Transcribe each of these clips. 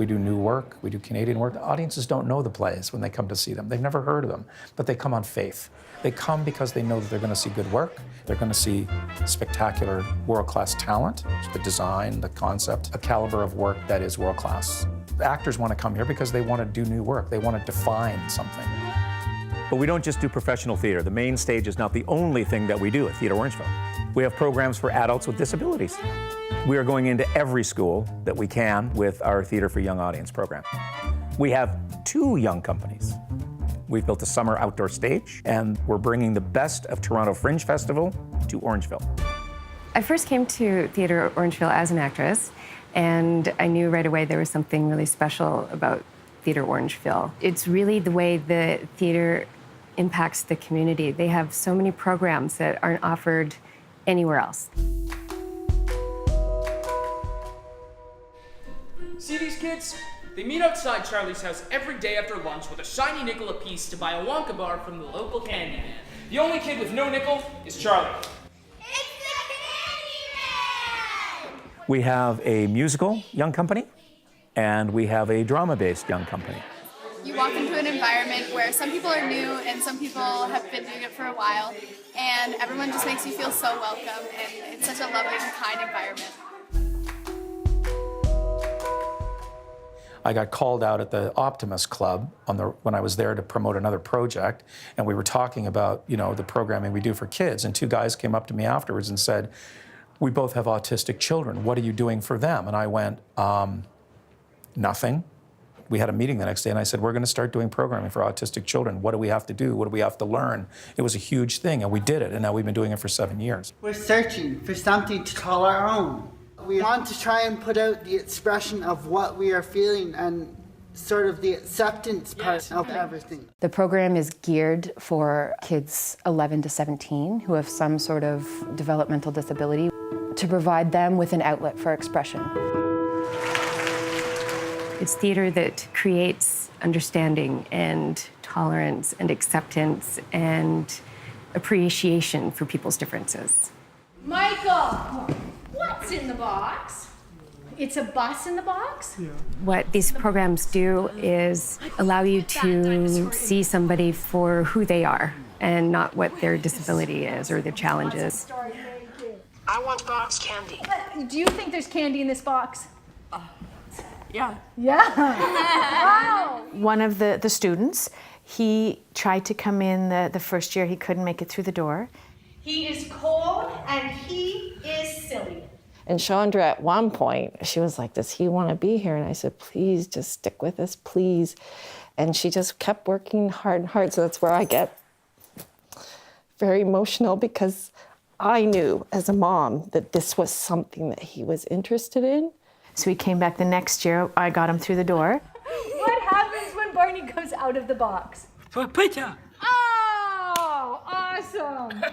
We do new work, we do Canadian work. Audiences don't know the plays when they come to see them. They've never heard of them, but they come on faith. They come because they know that they're going to see good work, they're going to see spectacular world-class talent, the design, the concept, a caliber of work that is world-class. Actors want to come here because they want to do new work, they want to define something. But we don't just do professional theater. The main stage is not the only thing that we do at Theatre Orangeville. We have programs for adults with disabilities. We are going into every school that we can with our Theatre for Young Audience program. We have 2 young companies. We've built a summer outdoor stage, and we're bringing the best of Toronto Fringe Festival to Orangeville. I first came to Theatre Orangeville as an actress, and I knew right away there was something really special about Theatre Orangeville. It's really the way the theatre impacts the community. They have so many programs that aren't offered anywhere else. See these kids? They meet outside Charlie's house every day after lunch with a shiny nickel apiece to buy a Wonka bar from the local candy man. The only kid with no nickel is Charlie. It's the Candy Man! We have a musical young company, and we have a drama-based young company. You walk into an environment where some people are new and some people have been doing it for a while, and everyone just makes you feel so welcome, and it's such a loving, kind environment. I got called out at the Optimist Club when I was there to promote another project, and we were talking about, the programming we do for kids, and 2 guys came up to me afterwards and said, "We both have autistic children. What are you doing for them?" And I went, "Nothing." We had a meeting the next day, and I said, "We're going to start doing programming for autistic children. What do we have to do? What do we have to learn?" It was a huge thing, and we did it, and now we've been doing it for 7 years. We're searching for something to call our own. We want to try and put out the expression of what we are feeling and sort of the acceptance part of everything. The program is geared for kids 11 to 17 who have some sort of developmental disability to provide them with an outlet for expression. It's theater that creates understanding and tolerance and acceptance and appreciation for people's differences. Michael, what's in the box? It's a bus in the box? Yeah. What these programs do is allow you to see somebody for who they are and not what their disability is or their challenge is. I want box candy. Do you think there's candy in this box? Yeah. Yeah. Wow. One of the students, he tried to come in the first year. He couldn't make it through the door. He is cold and he is silly. And Chandra, at one point, she was like, "Does he want to be here?" And I said, "Please, just stick with us, please." And she just kept working hard and hard. So that's where I get very emotional, because I knew as a mom that this was something that he was interested in. So he came back the next year. I got him through the door. What happens when Barney comes out of the box? For pizza. Oh, awesome.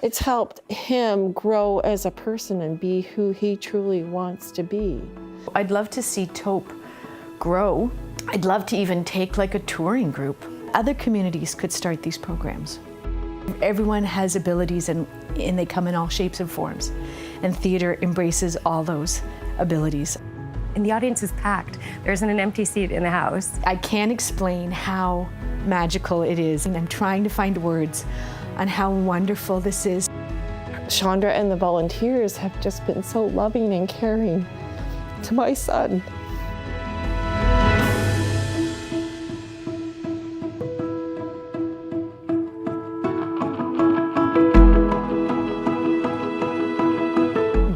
It's helped him grow as a person and be who he truly wants to be. I'd love to see Taupe grow. I'd love to even take like a touring group. Other communities could start these programs. Everyone has abilities and they come in all shapes and forms. And theater embraces all those abilities. And the audience is packed. There isn't an empty seat in the house. I can't explain how magical it is, and I'm trying to find words on how wonderful this is. Chandra and the volunteers have just been so loving and caring to my son.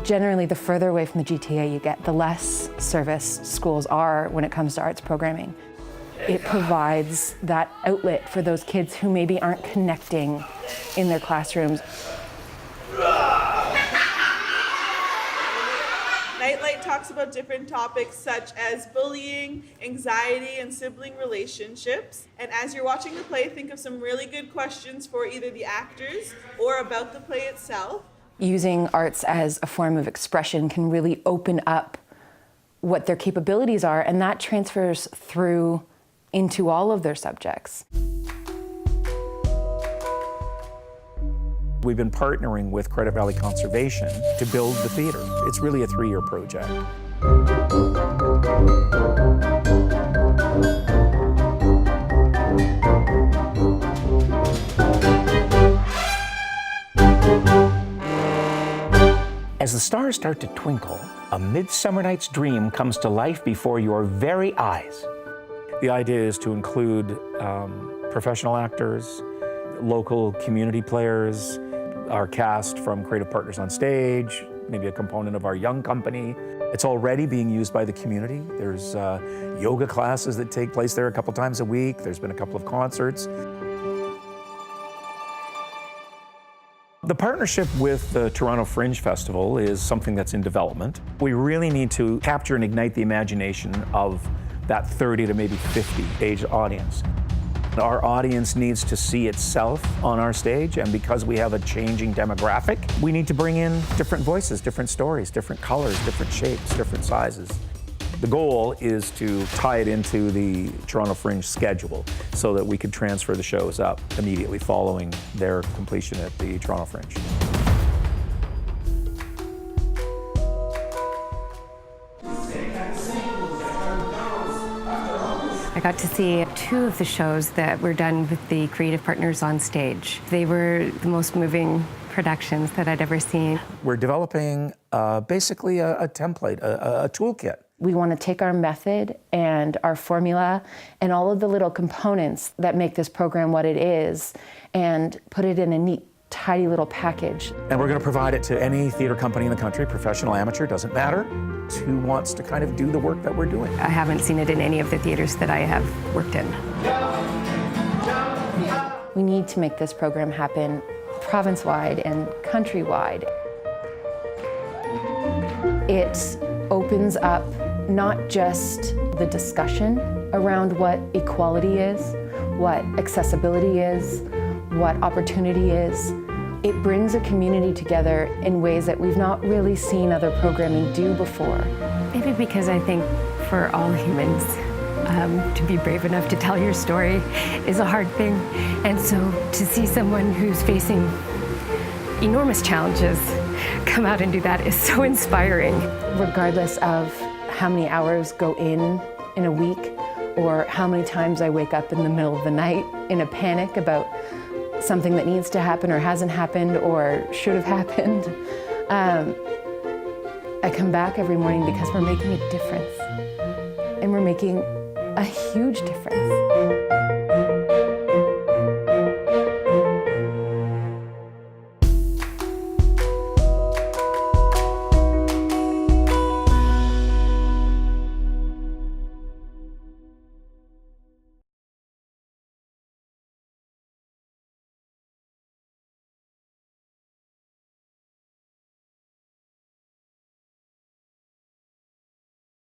Generally, the further away from the GTA you get, the less serviced schools are when it comes to arts programming. It provides that outlet for those kids who maybe aren't connecting in their classrooms. Nightlight talks about different topics such as bullying, anxiety, and sibling relationships. And as you're watching the play, think of some really good questions for either the actors or about the play itself. Using arts as a form of expression can really open up what their capabilities are, and that transfers through into all of their subjects. We've been partnering with Credit Valley Conservation to build the theater. It's really a 3-year project. As the stars start to twinkle, a Midsummer Night's Dream comes to life before your very eyes. The idea is to include professional actors, local community players, our cast from Creative Partners on Stage, maybe a component of our young company. It's already being used by the community. There's yoga classes that take place there a couple times a week. There's been a couple of concerts. The partnership with the Toronto Fringe Festival is something that's in development. We really need to capture and ignite the imagination of that 30 to maybe 50 age audience. Our audience needs to see itself on our stage, and because we have a changing demographic, we need to bring in different voices, different stories, different colors, different shapes, different sizes. The goal is to tie it into the Toronto Fringe schedule so that we could transfer the shows up immediately following their completion at the Toronto Fringe. I got to see 2 of the shows that were done with the Creative Partners on Stage. They were the most moving productions that I'd ever seen. We're developing basically a template, a toolkit. We want to take our method and our formula and all of the little components that make this program what it is and put it in a neat, tidy little package. And we're going to provide it to any theater company in the country, professional, amateur, doesn't matter, who wants to kind of do the work that we're doing. I haven't seen it in any of the theaters that I have worked in. We need to make this program happen province-wide and country-wide. It opens up not just the discussion around what equality is, what accessibility is, what opportunity is. It brings a community together in ways that we've not really seen other programming do before. Maybe because I think for all humans, to be brave enough to tell your story is a hard thing. And so to see someone who's facing enormous challenges come out and do that is so inspiring. Regardless of how many hours go in a week, or how many times I wake up in the middle of the night in a panic about something that needs to happen or hasn't happened or should have happened. I come back every morning because we're making a difference. And we're making a huge difference.